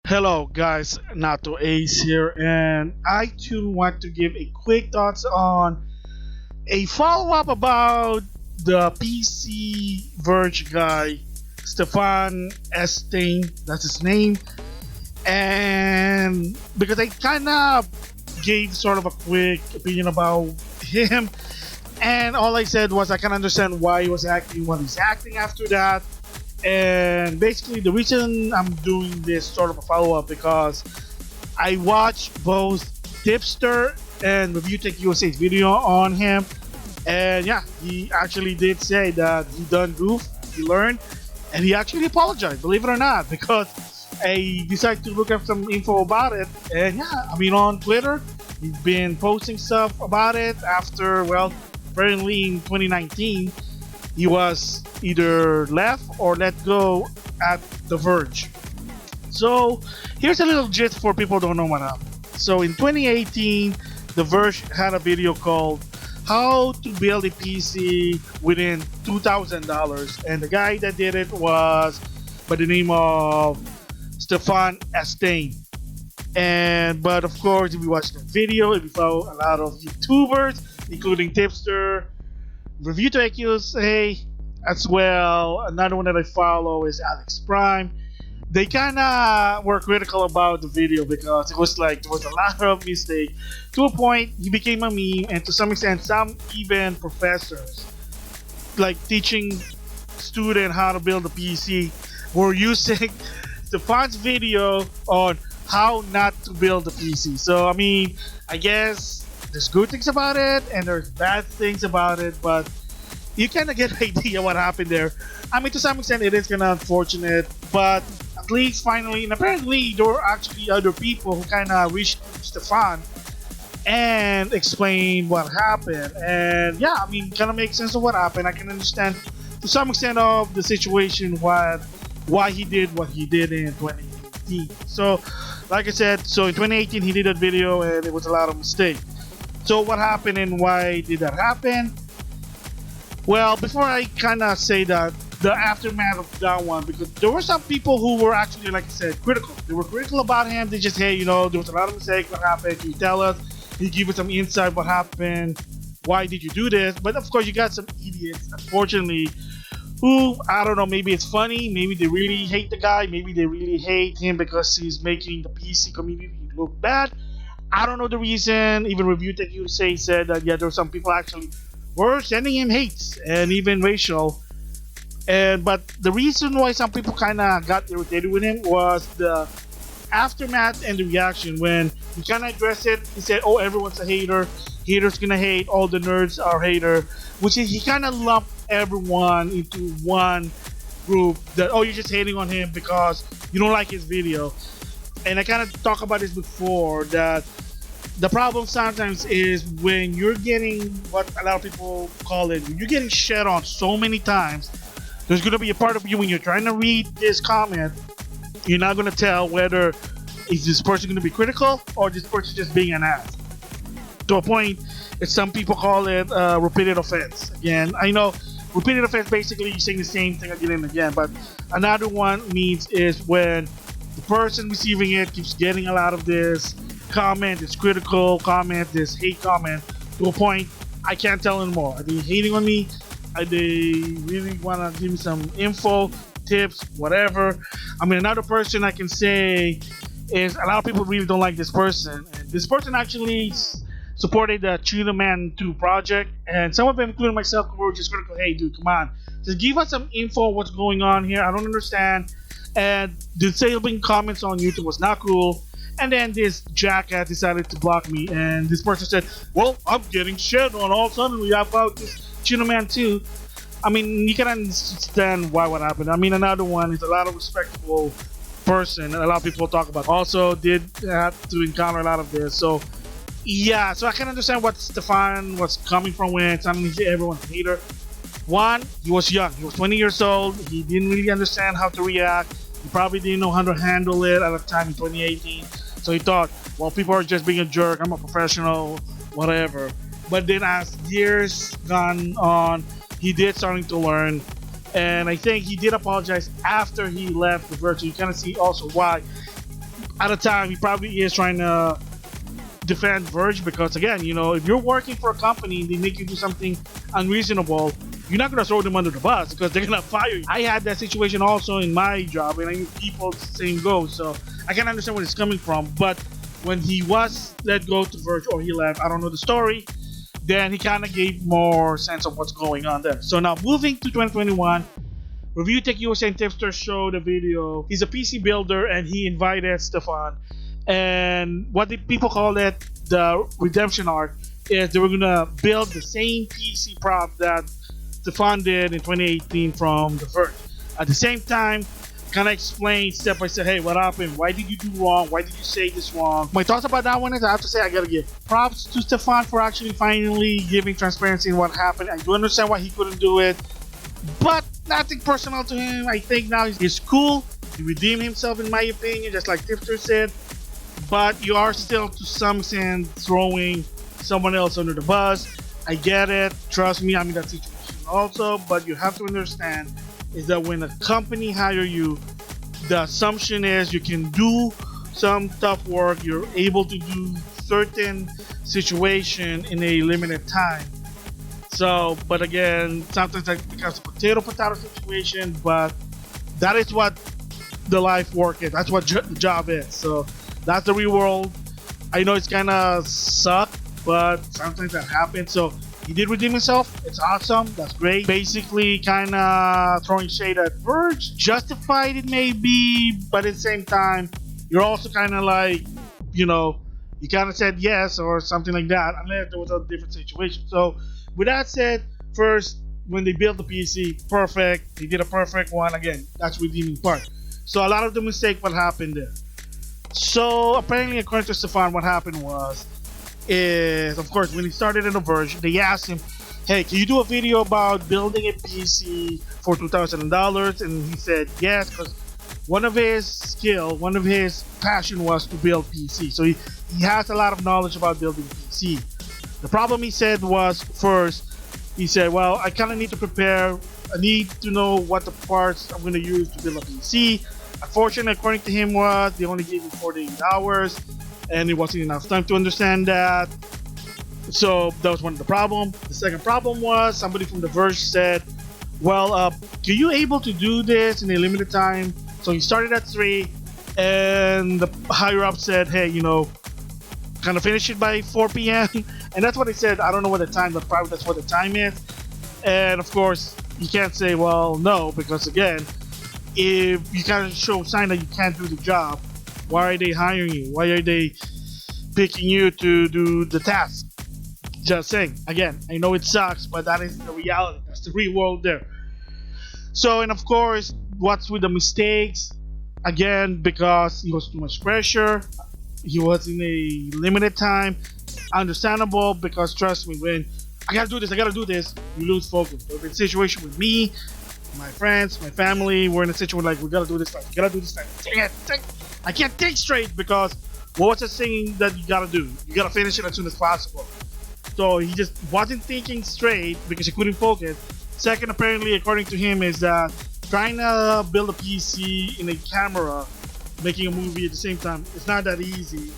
Hello guys, Nato Ace here, and I too want to give a quick thoughts on a follow-up about the PC Verge guy, Stefan Estain, that's his name, and because I kind of gave sort of a quick opinion about him, and all I said was I can understand why he was acting what he's acting after that. And basically, the reason I'm doing this sort of a follow up because I watched both Tipster and Review Tech USA's video on him, and yeah, he actually did say that he done goof, he learned, and he actually apologized. Believe it or not, because I decided to look up some info about it, and yeah, I mean on Twitter, he's been posting stuff about it after apparently in 2019 he was either left or let go at The Verge. So here's a little gist for people who don't know what happened. So in 2018, The Verge had a video called "How to Build a PC Within $2,000," and the guy that did it was by the name of Stefan Estain. But of course, if you watch the video, if you follow a lot of YouTubers, including Tipster, Review to USA as well. Another one that I follow is Alex Prime. They kind of were critical about the video because it was like there was a lot of mistake. To a point, he became a meme, and to some extent, some even professors, like teaching student how to build a PC, were using Stefan's video on how not to build a PC. So I mean, I guess there's good things about it and there's bad things about it, but you kind of get an idea what happened there. I mean, to some extent, it is kind of unfortunate, but at least finally, and apparently, there were actually other people who kind of reached Stefan and explained what happened. And yeah, I mean, kind of makes sense of what happened. I can understand to some extent of the situation why he did what he did in 2018. So, like I said, so in 2018 he did that video and it was a lot of mistakes. So what happened and why did that happen? Well, before I kind of say that, the aftermath of that one, because there were some people who were actually, like I said, critical. They were critical about him. They just, hey, there was a lot of mistakes. What happened? Can you tell us? Can you give us some insight? What happened? Why did you do this? But of course, you got some idiots, unfortunately, who, I don't know, maybe it's funny. Maybe they really hate the guy. Maybe they really hate him because he's making the PC community look bad. I don't know the reason. Even Review Tech USA said that, yeah, there were some people actually were sending him hates and even racial. But the reason why some people kind of got irritated with him was the aftermath and the reaction when he kind of addressed it. He said, "Oh, everyone's a hater. Haters gonna hate. All the nerds are hater," which is he kind of lumped everyone into one group. That you're just hating on him because you don't like his video. And I kind of talked about this before that the problem sometimes is when you're getting what a lot of people call it, you're getting shed on so many times. There's going to be a part of you when you're trying to read this comment, you're not going to tell whether is this person going to be critical or this person just being an ass. To a point, some people call it repeated offense. Again, I know repeated offense basically you're saying the same thing again and again, but another one means is when the person receiving it keeps getting a lot of this comment, this critical comment, this hate comment, to a point I can't tell anymore. Are they hating on me? Are they really want to give me some info, tips, whatever? I mean, another person I can say is a lot of people really don't like this person. And this person actually supported the Cheetah Man 2 project. And some of them, including myself, were just critical. Hey, dude, come on. Just give us some info on what's going on here. I don't understand. And the disabling comments on YouTube was not cool. And then this jackass decided to block me. And this person said, well, I'm getting shit on all suddenly about this Cheetah Man 2. I mean, you can understand why what happened. I mean, another one is a lot of respectable person. And a lot of people talk about also did have to encounter a lot of this. So, yeah. So I can understand what Stefan was coming from when suddenly everyone's a hater. One, he was young. He was 20 years old. He didn't really understand how to react. He probably didn't know how to handle it at the time in 2018. So he thought, well, people are just being a jerk. I'm a professional, whatever. But then as years gone on, he did starting to learn, and I think he did apologize after he left the Verge. So you kind of see also why at the time he probably is trying to defend Verge, because again, you know, if you're working for a company and they make you do something unreasonable, you're not gonna throw them under the bus because they're gonna fire you. I had that situation also in my job, and I knew people the same goes, so I can understand where it's coming from. But when he was let go to Verge, or he left, I don't know the story, then he kind of gave more sense of what's going on there. So now moving to 2021, Review Tech USA and Tipster showed a video. He's a PC builder and he invited Stefan. And what the people call it, the redemption arc, is they were gonna build the same PC prop that Stefan did in 2018 from The Verge. At the same time, kind of explain step by step, hey, what happened? Why did you do wrong? Why did you say this wrong? My thoughts about that one is, I have to say, I gotta give props to Stefan for actually finally giving transparency in what happened. I do understand why he couldn't do it, but nothing personal to him. I think now he's cool. He redeemed himself, in my opinion, just like Tipster said. But you are still, to some extent, throwing someone else under the bus. I get it. Trust me, I'm in that situation also. But you have to understand is that when a company hire you, the assumption is you can do some tough work. You're able to do certain situation in a limited time. So, but again, sometimes that becomes a potato situation. But that is what the life work is. That's what the job is. So that's the real world. I know it's kind of suck, but sometimes that happens. So he did redeem himself. It's awesome. That's great. Basically, kind of throwing shade at Verge. Justified it may be, but at the same time, you're also kind of like, you know, you kind of said yes or something like that, unless there was a different situation. So with that said, first, when they built the PC, perfect. They did a perfect one. Again, that's redeeming part. So a lot of the mistake, what happened there? So apparently, according to Stefan, what happened is, of course, when he started in The Verge, they asked him, hey, can you do a video about building a PC for $2,000? And he said yes, because one of his passion was to build PC. So he has a lot of knowledge about building PC. The problem, he said, was first, he said, well, I kind of need to prepare. I need to know what the parts I'm going to use to build a PC. Unfortunately, according to him, they only gave him 48 hours, and it wasn't enough time to understand that. So that was one of the problems. The second problem was somebody from The Verge said, well, are you able to do this in a limited time? So he started at 3, and the higher up said, hey, you know, kind of finish it by 4 p.m. And that's what he said. I don't know what the time, but probably that's what the time is. And of course, you can't say, well, no, because again, if you kind of show sign that you can't do the job, why are they hiring you? Why are they picking you to do the task? Just saying. Again, I know it sucks, but that is the reality. That's the real world there. So, and of course, what's with the mistakes? Again, because he was too much pressure. He was in a limited time. Understandable, because trust me, when I gotta do this, you lose focus. So if it's a situation with me, my friends, my family, we're in a situation like, we gotta do this time. I can't think straight, because what was the thing that you gotta do? You gotta finish it as soon as possible. So he just wasn't thinking straight because he couldn't focus. Second, apparently, according to him, is that trying to build a PC in a camera, making a movie at the same time, it's not that easy.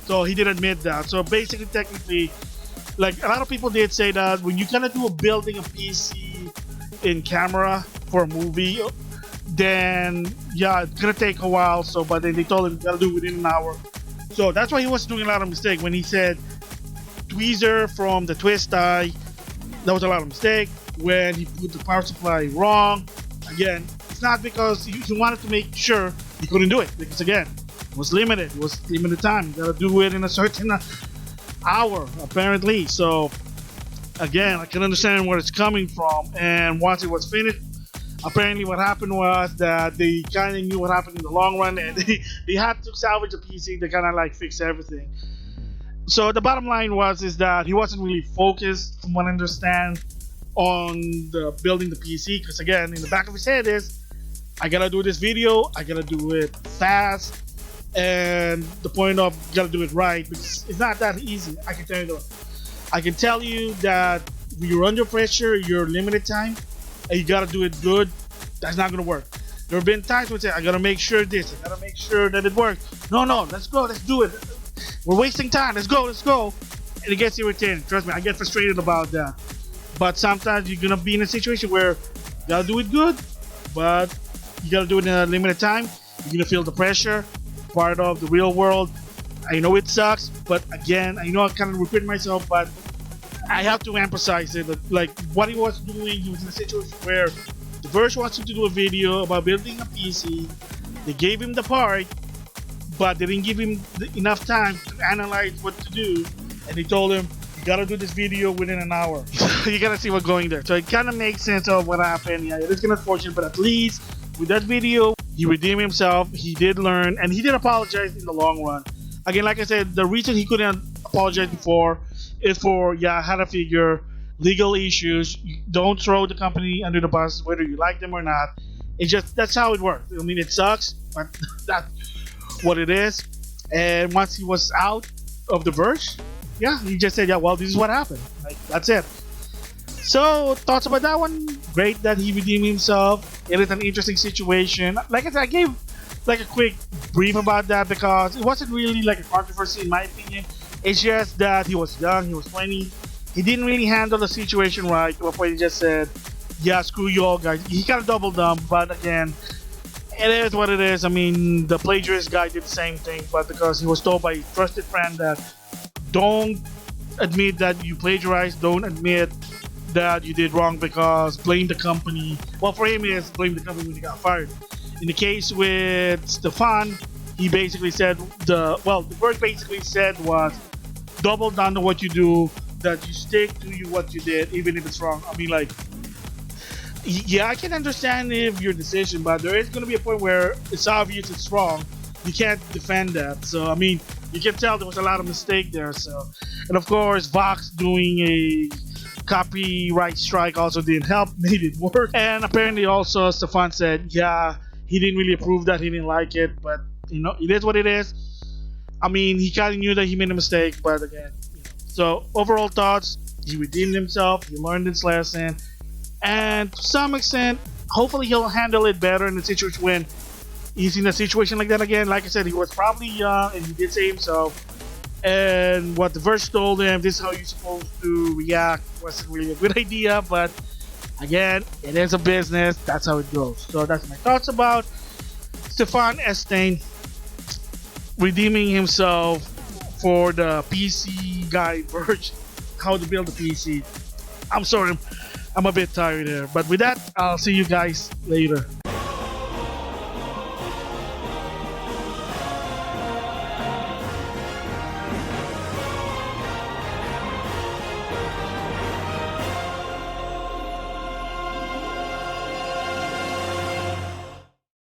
So he did admit that. So basically, technically, like a lot of people did say that when you kind of do building a PC in camera for a movie, then yeah, it's gonna take a while. So, but then they told him you gotta do it within an hour. So that's why he was doing a lot of mistake when he said tweezer from the twist tie. That was a lot of mistake. When he put the power supply wrong, again, it's not because he wanted to make sure he couldn't do it, because again, it was limited. It was limited time. You gotta do it in a certain hour, apparently. So again, I can understand where it's coming from. And once it was finished, apparently what happened was that they kind of knew what happened in the long run, and they had to salvage the PC. They kind of like fix everything. So the bottom line is that he wasn't really focused, from what I understand, on the building the PC, because again, in the back of his head is, I gotta do this video, I gotta do it fast, and the point of, you gotta do it right, because it's not that easy. I can tell you that. I can tell you that when you're under pressure, you're limited time, and you gotta do it good. That's not gonna work. There have been times where I say, I gotta make sure this, I gotta make sure that it works. No, let's go, let's do it. We're wasting time. Let's go. And it gets irritating. Trust me, I get frustrated about that. But sometimes you're gonna be in a situation where you gotta do it good, but you gotta do it in a limited time. You're gonna feel the pressure, part of the real world. I know it sucks, but again, I know I kind of repeat myself, but I have to emphasize it. That, like what he was doing, he was in a situation where the Verge wants him to do a video about building a PC. They gave him the part, but they didn't give him enough time to analyze what to do, and they told him, you gotta do this video within an hour. You gotta see what's going there. So it kind of makes sense of what happened. Yeah, it is kind of unfortunate, but at least with that video, he redeemed himself, he did learn, and he did apologize in the long run. Again, like I said, the reason he couldn't apologize before is for, how to figure legal issues. You don't throw the company under the bus, whether you like them or not. It's just, that's how it works. I mean, it sucks, but that's what it is. And once he was out of the Verge, he just said, well, this is what happened. Like, that's it. So, thoughts about that one? Great that he redeemed himself. It is an interesting situation. Like I said, I gave like a quick brief about that because it wasn't really like a controversy in my opinion. It's just that he was young, he was 20. He didn't really handle the situation right. To a point he just said, screw you all guys. He kind of doubled down, but again, it is what it is. I mean, the plagiarist guy did the same thing, but because he was told by a trusted friend that don't admit that you plagiarized, don't admit that you did wrong because blame the company. Well, for him, is blame the company when he got fired. In the case with Stefan, he basically said the word basically said was double down on what you do, that you stick to what you did, even if it's wrong. I mean, like, I can understand if your decision, but there is going to be a point where it's obvious it's wrong. You can't defend that. So, I mean, you can tell there was a lot of mistake there. So, and of course, Vox doing a copyright strike also didn't help, made it work. And apparently also Stefan said, he didn't really approve that, he didn't like it, but it is what it is. I mean, he kind of knew that he made a mistake, but again, So overall thoughts, he redeemed himself, he learned his lesson, and to some extent, hopefully he'll handle it better in the situation when he's in a situation like that again. Like I said, he was probably young, and he did say himself, and what the Verge told him, this is how you're supposed to react, wasn't really a good idea, but again, it is a business, that's how it goes. So that's my thoughts about Stefan Eckstein redeeming himself for the PC guy Verge, how to build a PC. I'm sorry, I'm a bit tired there, but with that, I'll see you guys later.